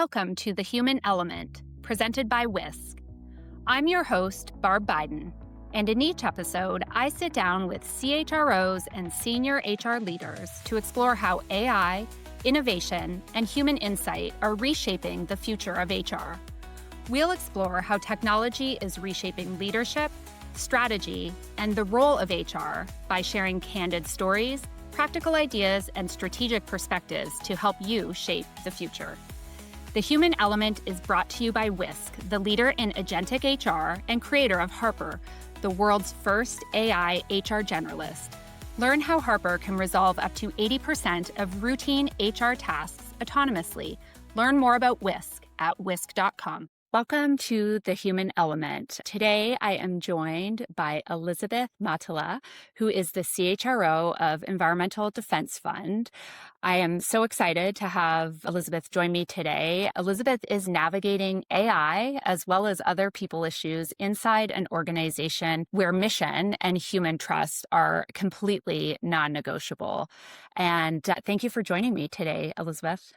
Welcome to The Human Element, presented by Whisk. I'm your host, Barb Biden, and in each episode, I sit down with CHROs and senior HR leaders to explore how AI, innovation, and human insight are reshaping the future of HR. We'll explore how technology is reshaping leadership, strategy, and the role of HR by sharing candid stories, practical ideas, and strategic perspectives to help you shape the future. The Human Element is brought to you by Whisk, the leader in agentic HR and creator of Harper, the world's first AI HR generalist. Learn how Harper can resolve up to 80% of routine HR tasks autonomously. Learn more about Whisk at whisk.com. Welcome to The Human Element. Today, I am joined by Elizabeth Mattila, who is the CHRO of Environmental Defense Fund. I am so excited to have Elizabeth join me today. Elizabeth is navigating AI as well as other people issues inside an organization where mission and human trust are completely non-negotiable. And thank you for joining me today, Elizabeth.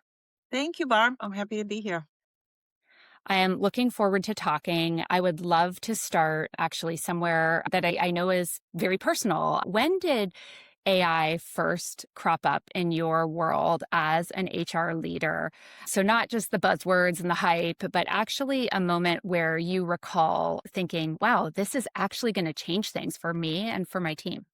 Thank you, Barb. I'm happy to be here. I am looking forward to talking. I would love to start actually somewhere that I know is very personal. When did AI first crop up in your world as an HR leader? So not just the buzzwords and the hype, but actually a moment where you recall thinking, wow, this is actually going to change things for me and for my team.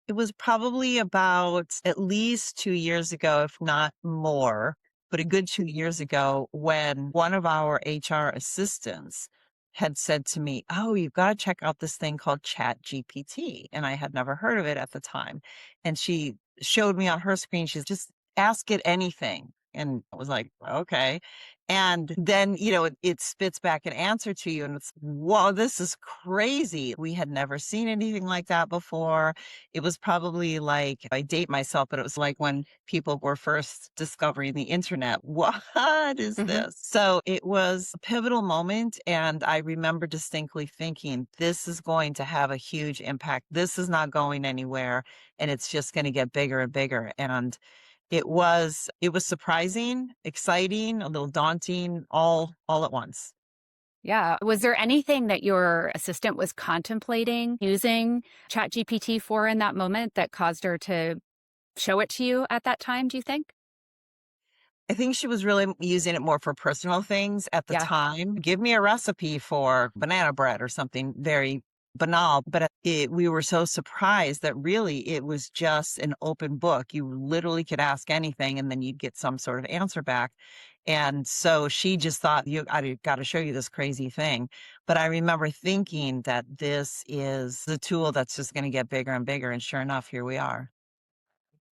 It was probably about at least 2 years ago, if not more, but a good 2 years ago when one of our HR assistants had said to me, "Oh, you've got to check out this thing called ChatGPT." And I had never heard of it at the time. And she showed me on her screen, she's just ask it anything. And I was like, okay. And then, it spits back an answer to you and it's, whoa, this is crazy. We had never seen anything like that before. It was probably like, I date myself, but it was like when people were first discovering the internet. What is this? So it was a pivotal moment. And I remember distinctly thinking, this is going to have a huge impact. This is not going anywhere. And it's just going to get bigger and bigger. And it was surprising, exciting, a little daunting, all at once. Yeah. Was there anything that your assistant was contemplating using ChatGPT for in that moment that caused her to show it to you at that time, do you think? I think she was really using it more for personal things at the Yeah. time. Give me a recipe for banana bread or something very banal. But we were so surprised that really it was just an open book. You literally could ask anything and then you'd get some sort of answer back. And so she just thought, I got to show you this crazy thing. But I remember thinking that this is the tool that's just going to get bigger and bigger. And sure enough, here we are.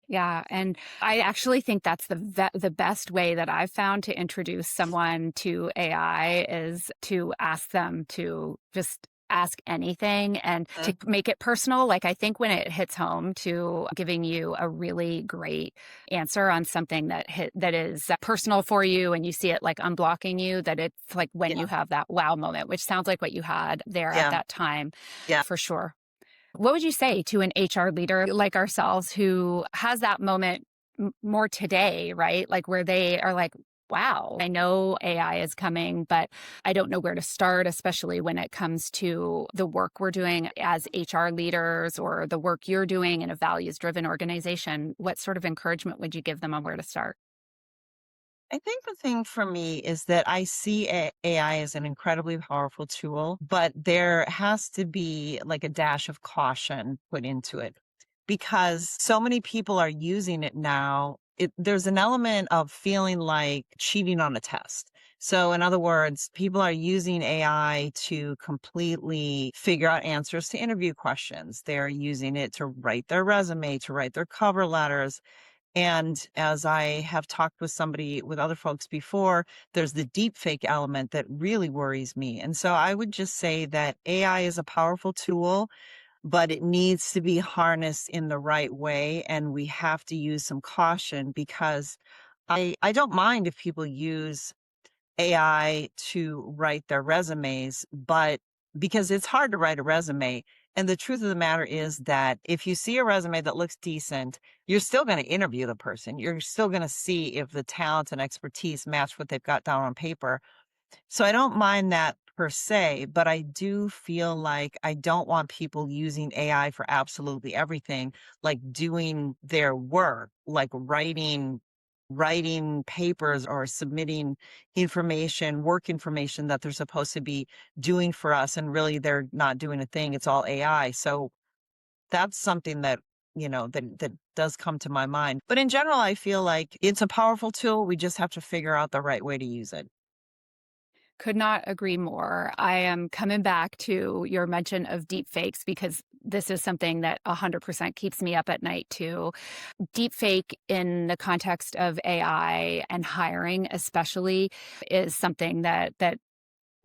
Yeah. And I actually think that's the best way that I've found to introduce someone to AI is to ask them to just ask anything and to make it personal. Like I think when it hits home to giving you a really great answer on something that is personal for you and you see it like unblocking you, that it's like when you have that wow moment, which sounds like what you had there at that time. Yeah. For sure. What would you say to an HR leader like ourselves who has that moment more today, right? Like where they are like, wow, I know AI is coming, but I don't know where to start, especially when it comes to the work we're doing as HR leaders or the work you're doing in a values-driven organization. What sort of encouragement would you give them on where to start? I think the thing for me is that I see AI as an incredibly powerful tool, but there has to be like a dash of caution put into it because so many people are using it now. There's an element of feeling like cheating on a test. So in other words, people are using AI to completely figure out answers to interview questions. They're using it to write their resume, to write their cover letters. And as I have talked with other folks before, there's the deepfake element that really worries me. And so I would just say that AI is a powerful tool, but it needs to be harnessed in the right way. And we have to use some caution because I don't mind if people use AI to write their resumes, but because it's hard to write a resume, And the truth of the matter is that if you see a resume that looks decent, you're still going to interview the person. You're still going to see if the talent and expertise match what they've got down on paper. So I don't mind that per se, but I do feel like I don't want people using AI for absolutely everything, like doing their work, like writing papers or submitting information, work information that they're supposed to be doing for us, and really they're not doing a thing. It's all AI. So that's something that that does come to my mind. But in general, I feel like it's a powerful tool. We just have to figure out the right way to use it. Could not agree more. I am coming back to your mention of deepfakes because this is something that 100% keeps me up at night too. Deepfake in the context of AI and hiring especially is something that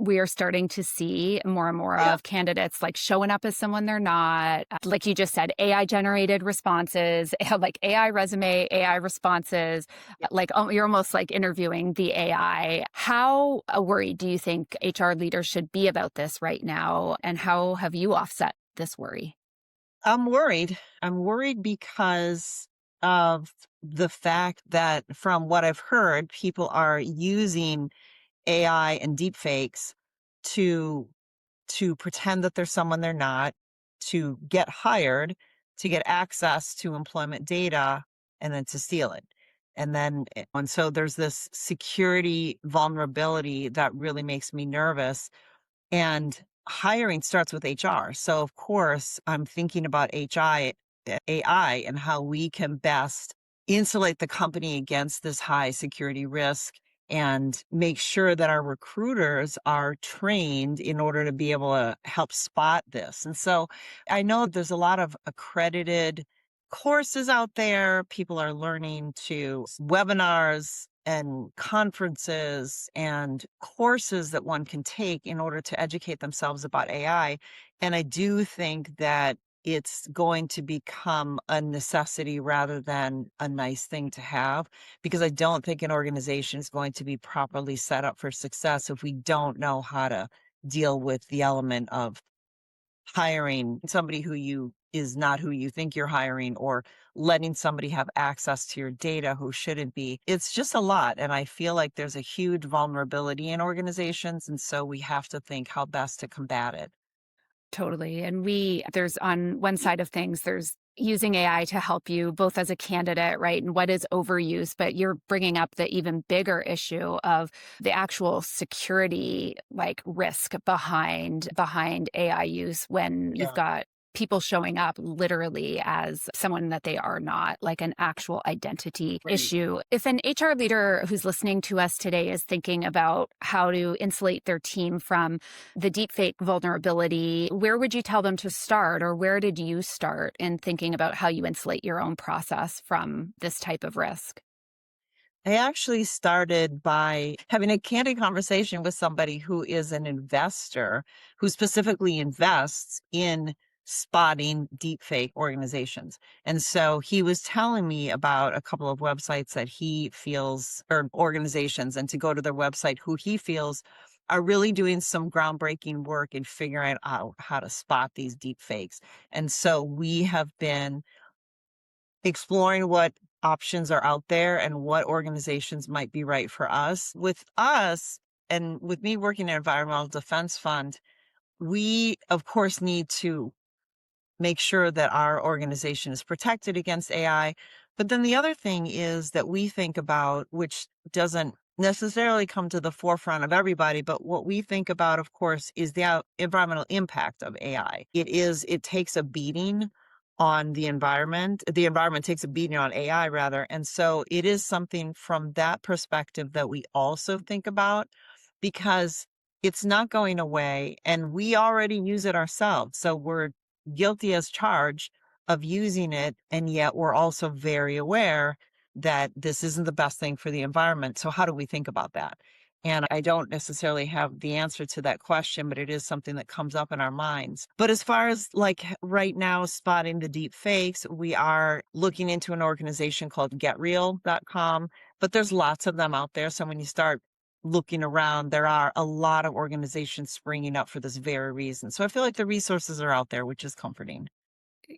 we are starting to see more and more Yeah. of candidates like showing up as someone they're not. Like you just said, AI generated responses, like AI resume, AI responses, like you're almost like interviewing the AI. How worried do you think HR leaders should be about this right now? And how have you offset this worry? I'm worried. I'm worried because of the fact that from what I've heard, people are using AI and deepfakes to pretend that they're someone they're not, to get hired, to get access to employment data, and then to steal it. And so there's this security vulnerability that really makes me nervous. And hiring starts with HR. So of course, I'm thinking about AI and how we can best insulate the company against this high security risk and make sure that our recruiters are trained in order to be able to help spot this. And so I know there's a lot of accredited courses out there. People are learning to webinars and conferences and courses that one can take in order to educate themselves about AI. And I do think that it's going to become a necessity rather than a nice thing to have, because I don't think an organization is going to be properly set up for success if we don't know how to deal with the element of hiring somebody who you is not who you think you're hiring, or letting somebody have access to your data who shouldn't be. It's just a lot. And I feel like there's a huge vulnerability in organizations. And so we have to think how best to combat it. Totally. And there's on one side of things, there's using AI to help you both as a candidate, right? And what is overuse, but you're bringing up the even bigger issue of the actual security like risk behind AI use when you've Yeah. got people showing up literally as someone that they are not, like an actual identity Right. issue. If an HR leader who's listening to us today is thinking about how to insulate their team from the deepfake vulnerability, where would you tell them to start, or where did you start in thinking about how you insulate your own process from this type of risk? I actually started by having a candid conversation with somebody who is an investor who specifically invests in spotting deepfake organizations. And so he was telling me about a couple of websites that he feels, or organizations, and to go to their website, who he feels are really doing some groundbreaking work in figuring out how to spot these deepfakes. And so we have been exploring what options are out there and what organizations might be right for us. With us, and with me working in Environmental Defense Fund, we of course need to make sure that our organization is protected against AI. But then the other thing is that we think about, which doesn't necessarily come to the forefront of everybody, but what we think about, of course, is the environmental impact of AI. It takes a beating on the environment. The environment takes a beating on AI, rather. And so it is something from that perspective that we also think about, because it's not going away and we already use it ourselves. So we're guilty as charged of using it, and yet we're also very aware that this isn't the best thing for the environment. So how do we think about that? And I don't necessarily have the answer to that question, but it is something that comes up in our minds. But as far as like right now spotting the deep fakes, we are looking into an organization called getreal.com, but there's lots of them out there. So when you start looking around, there are a lot of organizations springing up for this very reason. So I feel like the resources are out there, which is comforting.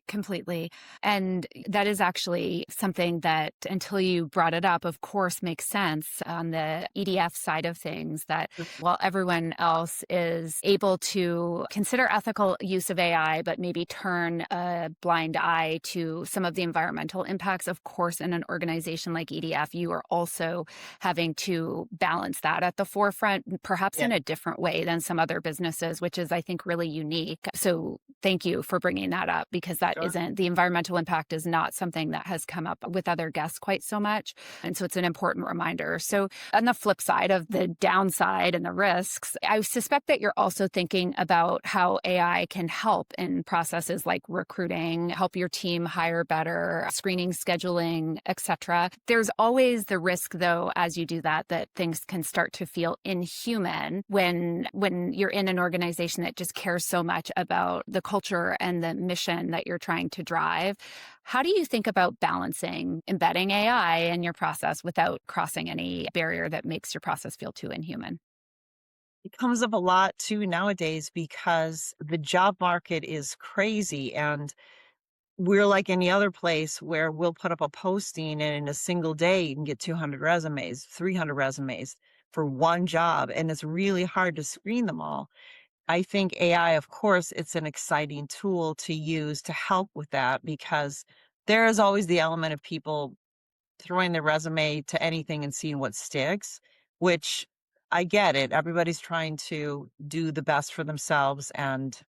Completely. And that is actually something that, until you brought it up, of course, makes sense on the EDF side of things, that while everyone else is able to consider ethical use of AI, but maybe turn a blind eye to some of the environmental impacts, of course, in an organization like EDF, you are also having to balance that at the forefront, perhaps Yeah, in a different way than some other businesses, which is, I think, really unique. So thank you for bringing that up, because that sure. isn't, the environmental impact is not something that has come up with other guests quite so much. And so it's an important reminder. So, on the flip side of the downside and the risks, I suspect that you're also thinking about how AI can help in processes like recruiting, help your team hire better, screening, scheduling, etc. There's always the risk, though, as you do that, that things can start to feel inhuman when you're in an organization that just cares so much about the culture and the mission that you're trying to drive. How do you think about balancing embedding AI in your process without crossing any barrier that makes your process feel too inhuman? It comes up a lot too nowadays because the job market is crazy, and we're like any other place where we'll put up a posting and in a single day you can get 200 resumes, 300 resumes for one job, and it's really hard to screen them all. I think AI, of course, it's an exciting tool to use to help with that because there is always the element of people throwing their resume to anything and seeing what sticks, which I get it. Everybody's trying to do the best for themselves, and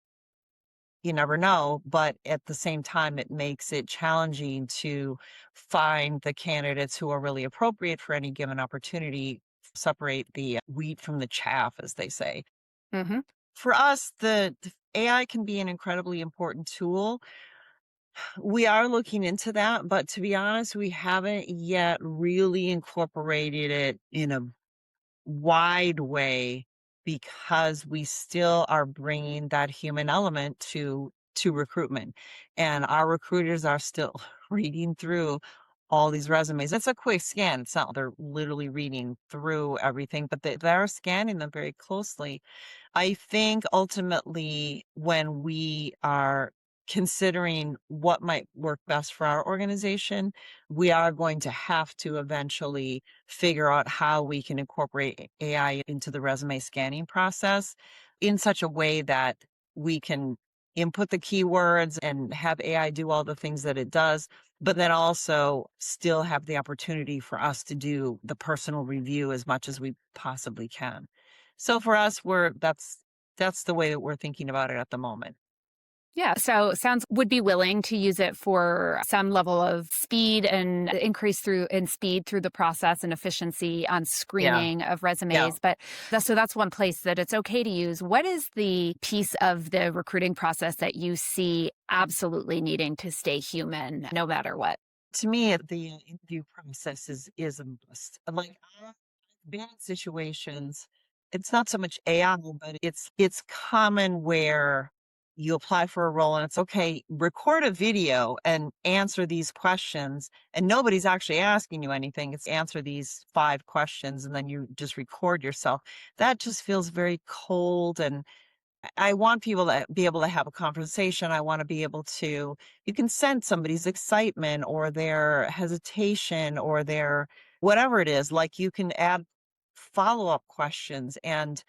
you never know. But at the same time, it makes it challenging to find the candidates who are really appropriate for any given opportunity, separate the wheat from the chaff, as they say. Hmm. For us, the AI can be an incredibly important tool. We are looking into that, but to be honest, we haven't yet really incorporated it in a wide way because we still are bringing that human element to recruitment, and our recruiters are still reading through all these resumes. It's a quick scan. It's not they're literally reading through everything, but they're scanning them very closely. I think ultimately, when we are considering what might work best for our organization, we are going to have to eventually figure out how we can incorporate AI into the resume scanning process in such a way that we can input the keywords and have AI do all the things that it does, but then also still have the opportunity for us to do the personal review as much as we possibly can. So for us, that's the way that we're thinking about it at the moment. Yeah. So sounds would be willing to use it for some level of speed and increase through in speed through the process and efficiency on Yeah. screening of Yeah. resumes. But so that's one place that it's okay to use. What is the piece of the recruiting process that you see absolutely needing to stay human no matter what? To me, the interview process is a must. Like I've been in situations, it's not so much AI, but it's common where you apply for a role and it's okay, record a video and answer these questions, and nobody's actually asking you anything. It's answer these 5 questions and then you just record yourself. That just feels very cold, and I want people to be able to have a conversation. I want to be able to, you can sense somebody's excitement or their hesitation or their whatever it is. Like you can add follow up questions and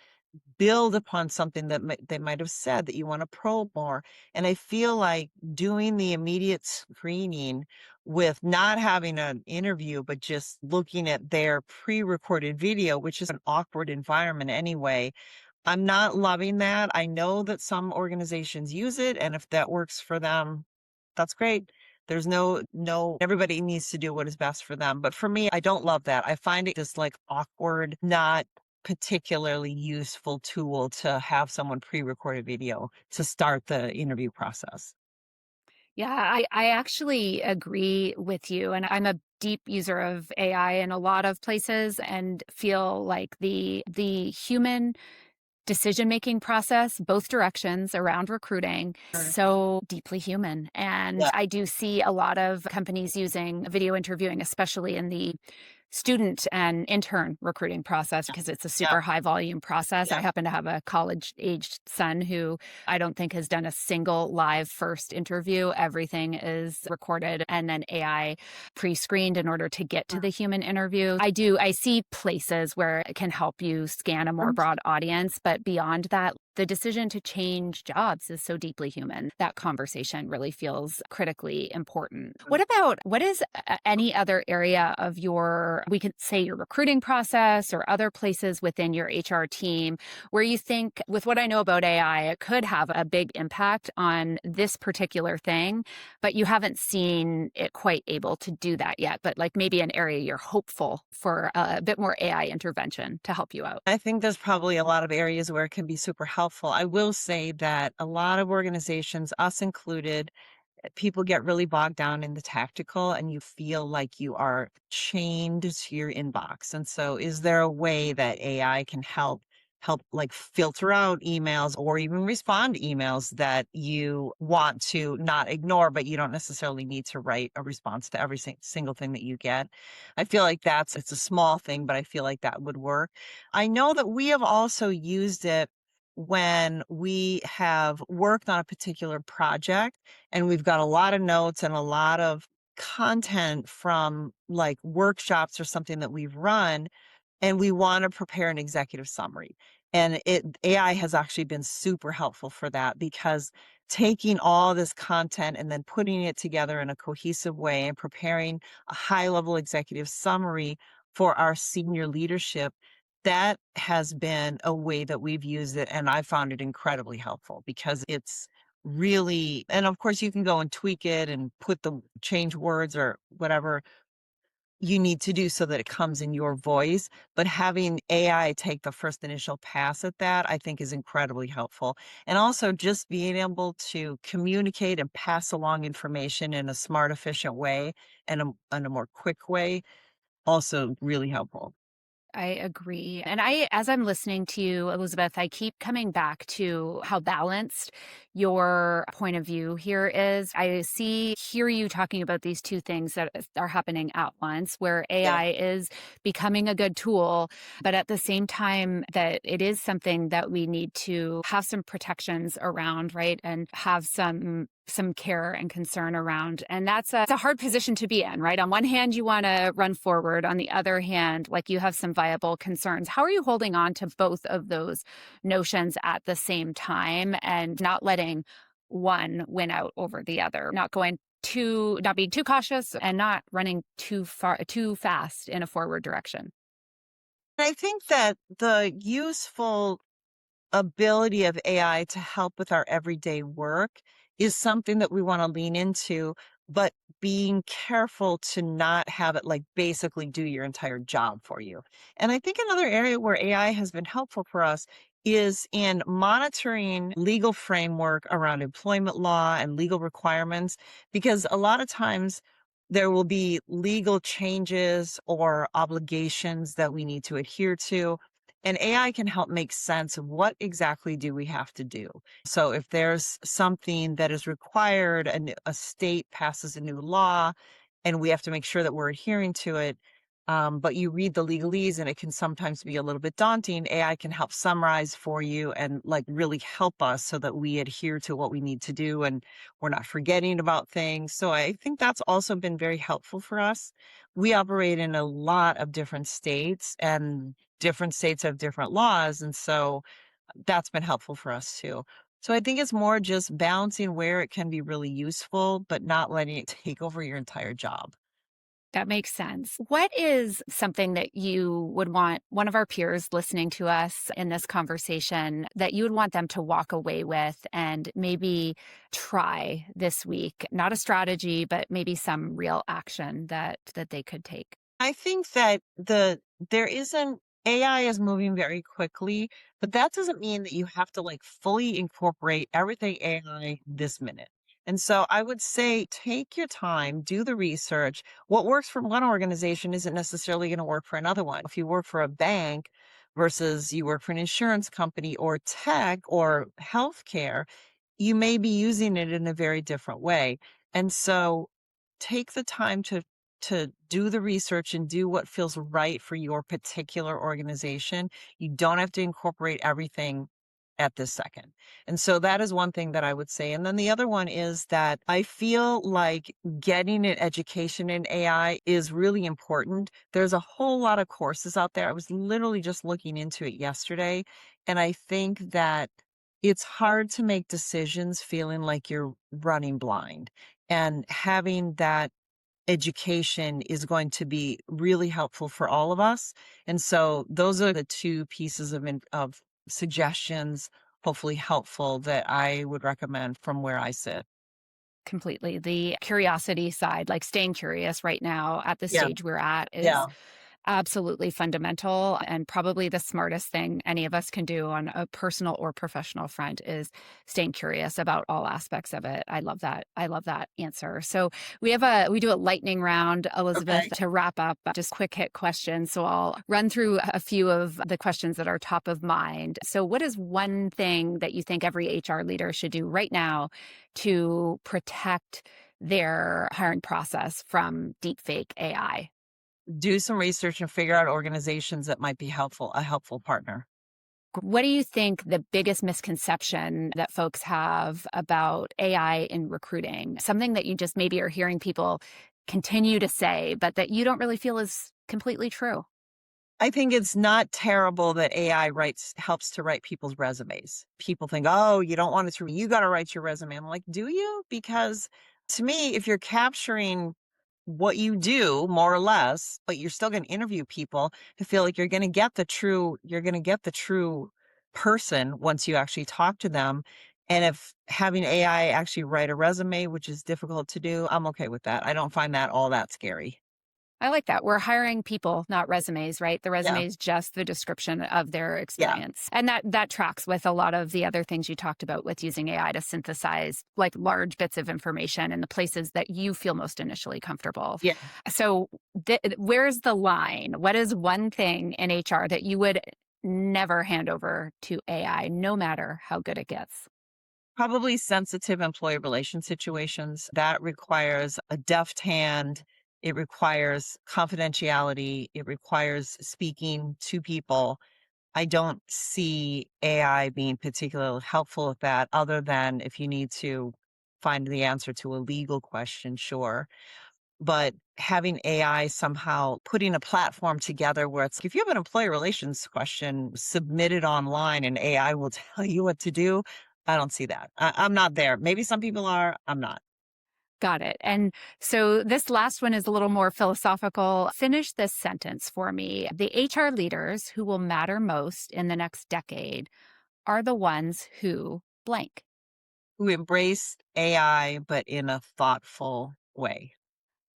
build upon something that they might have said that you want to probe more. And I feel like doing the immediate screening with not having an interview, but just looking at their pre recorded video, which is an awkward environment anyway, I'm not loving that. I know that some organizations use it, and if that works for them, that's great. There's no everybody needs to do what is best for them. But for me, I don't love that. I find it just like awkward, not particularly useful tool to have someone pre-record a video to start the interview process. Yeah, I actually agree with you. And I'm a deep user of AI in a lot of places and feel like the human decision-making process, both directions around recruiting, Sure. so deeply human. And Yeah. I do see a lot of companies using video interviewing, especially in the student and intern recruiting process because it's a Yeah. super high volume process. I Yeah. happen to have a college aged son who I don't think has done a single live first interview. Everything is recorded and then AI pre-screened in order to get to the human interview. I see places where it can help you scan a more broad audience, but beyond that, the decision to change jobs is so deeply human. That conversation really feels critically important. What is any other area of we could say your recruiting process or other places within your HR team where you think, with what I know about AI, it could have a big impact on this particular thing, but you haven't seen it quite able to do that yet, but like maybe an area you're hopeful for a bit more AI intervention to help you out? I think there's probably a lot of areas where it can be super helpful. I will say that a lot of organizations, us included, people get really bogged down in the tactical and you feel like you are chained to your inbox. And so is there a way that AI can help like filter out emails or even respond to emails that you want to not ignore, but you don't necessarily need to write a response to every single thing that you get? I feel like it's a small thing, but I feel like that would work. I know that we have also used it when we have worked on a particular project and we've got a lot of notes and a lot of content from like workshops or something that we've run, and we want to prepare an executive summary. And AI has actually been super helpful for that, because taking all this content and then putting it together in a cohesive way and preparing a high level executive summary for our senior leadership, that has been a way that we've used it. And I found it incredibly helpful because it's really, and of course you can go and tweak it and change words or whatever you need to do so that it comes in your voice. But having AI take the first initial pass at that, I think is incredibly helpful. And also just being able to communicate and pass along information in a smart, efficient way and a more quick way, also really helpful. I agree. And as I'm listening to you, Elizabeth, I keep coming back to how balanced your point of view here is. Hear you talking about these two things that are happening at once, where Yeah. AI is becoming a good tool, but at the same time that it is something that we need to have some protections around, right? And have some care and concern around. And it's a hard position to be in, right? On one hand, you want to run forward. On the other hand, like, you have some viable concerns. How are you holding on to both of those notions at the same time and not letting one win out over the other, not being too cautious and not running too fast in a forward direction? I think that the useful ability of AI to help with our everyday work is something that we want to lean into, but being careful to not have it like basically do your entire job for you. And I think another area where AI has been helpful for us is in monitoring legal framework around employment law and legal requirements, because a lot of times there will be legal changes or obligations that we need to adhere to, and AI can help make sense of what exactly do we have to do. So if there's something that is required and a state passes a new law and we have to make sure that we're adhering to it, but you read the legalese and it can sometimes be a little bit daunting, AI can help summarize for you and like really help us so that we adhere to what we need to do and we're not forgetting about things. So I think that's also been very helpful for us. We operate in a lot of different states, and different states have different laws. And so that's been helpful for us too. So I think it's more just balancing where it can be really useful, but not letting it take over your entire job. That makes sense. What is something that you would want one of our peers listening to us in this conversation that you would want them to walk away with and maybe try this week? Not a strategy, but maybe some real action that they could take. I think that there isn't AI is moving very quickly, but that doesn't mean that you have to like fully incorporate everything AI this minute. And so I would say take your time, do the research. What works for one organization isn't necessarily going to work for another one. If you work for a bank versus you work for an insurance company or tech or healthcare, you may be using it in a very different way. And so take the time to do the research and do what feels right for your particular organization. You don't have to incorporate everything at this second. And so that is one thing that I would say. And then the other one is that I feel like getting an education in AI is really important. There's a whole lot of courses out there. I was literally just looking into it yesterday. And I think that it's hard to make decisions feeling like you're running blind. And having that education is going to be really helpful for all of us. And so those are the two pieces of suggestions, hopefully helpful, that I would recommend from where I sit. Completely. The curiosity side, like staying curious right now at the Yeah. stage we're at, is Yeah. absolutely fundamental, and probably the smartest thing any of us can do on a personal or professional front is staying curious about all aspects of it. I love that. I love that answer. So we do a lightning round, Elizabeth, Okay. to wrap up, just quick hit questions. So I'll run through a few of the questions that are top of mind. So what is one thing that you think every HR leader should do right now to protect their hiring process from deepfake AI? Do some research and figure out organizations that might be a helpful partner. What do you think the biggest misconception that folks have about AI in recruiting? Something that you just maybe are hearing people continue to say, but that you don't really feel is completely true. I think it's not terrible that AI helps to write people's resumes. People think, "Oh, you don't want it to you gotta write your resume." I'm like, "Do you?" Because to me, if you're capturing what you do more or less, but you're still gonna interview people, I feel like you're gonna get the true person once you actually talk to them. And if having AI actually write a resume, which is difficult to do, I'm okay with that. I don't find that all that scary. I like that. We're hiring people, not resumes, right? The Yeah. resume is just the description of their Yeah. experience. And that tracks with a lot of the other things you talked about with using AI to synthesize like large bits of information in the places that you feel most initially comfortable. Yeah. So where's the line? What is one thing in HR that you would never hand over to AI, no matter how good it gets? Probably sensitive employee relation situations. That requires a deft hand. It requires confidentiality. It requires speaking to people. I don't see AI being particularly helpful with that, other than if you need to find the answer to a legal question, sure. But having AI somehow putting a platform together where it's if you have an employee relations question, submit it online and AI will tell you what to do. I don't see that. I'm not there. Maybe some people are. I'm not. Got it. And so this last one is a little more philosophical. Finish this sentence for me. The HR leaders who will matter most in the next decade are the ones who blank. Who embrace AI, but in a thoughtful way.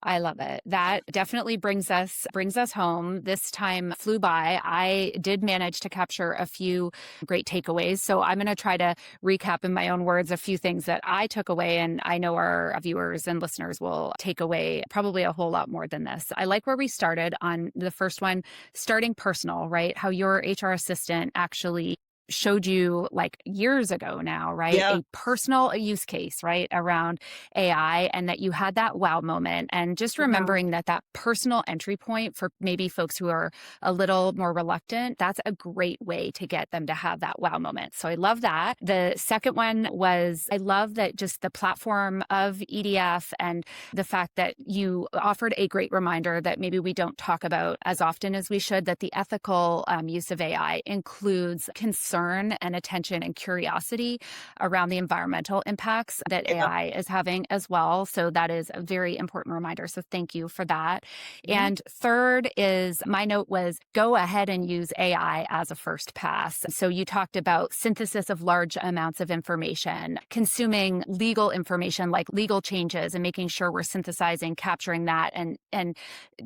I love it. That definitely brings us home. This time flew by. I did manage to capture a few great takeaways. So I'm going to try to recap in my own words a few things that I took away, and I know our viewers and listeners will take away probably a whole lot more than this. I like where we started on the first one, starting personal, right? How your HR assistant actually showed you like years ago now, right? Yeah. A personal use case, right? Around AI, and that you had that wow moment, and just Yeah. remembering that personal entry point for maybe folks who are a little more reluctant, that's a great way to get them to have that wow moment. So I love that. The second one was, I love that just the platform of EDF and the fact that you offered a great reminder that maybe we don't talk about as often as we should, that the ethical use of AI includes concern and attention and curiosity around the environmental impacts that Yeah. AI is having as well. So that is a very important reminder. So thank you for that. Mhm. And third is, my note was, go ahead and use AI as a first pass. So you talked about synthesis of large amounts of information, consuming legal information like legal changes, and making sure we're synthesizing, capturing that, and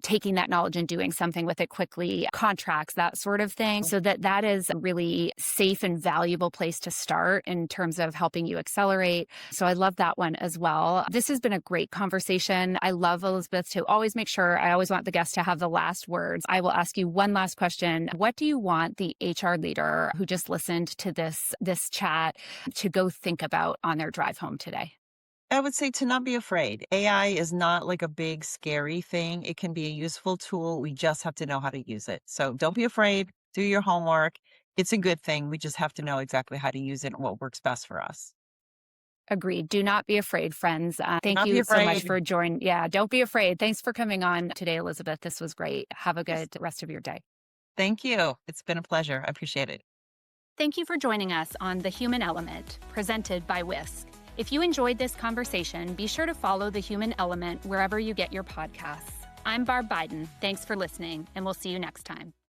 taking that knowledge and doing something with it quickly, contracts, that sort of thing. So that is a really safe and valuable place to start in terms of helping you accelerate. So I love that one as well. This has been a great conversation. I love, Elizabeth, to always make sure, I always want the guest to have the last words. I will ask you one last question. What do you want the HR leader who just listened to this chat to go think about on their drive home today? I would say to not be afraid. AI is not like a big, scary thing. It can be a useful tool. We just have to know how to use it. So don't be afraid. Do your homework. It's a good thing. We just have to know exactly how to use it and what works best for us. Agreed. Do not be afraid, friends. Thank Not be you so much afraid. for joining. Yeah, don't be afraid. Thanks for coming on today, Elizabeth. This was great. Have a Yes. good rest of your day. Thank you. It's been a pleasure. I appreciate it. Thank you for joining us on The Human Element, presented by Whisk. If you enjoyed this conversation, be sure to follow The Human Element wherever you get your podcasts. I'm Barb Biden. Thanks for listening, and we'll see you next time.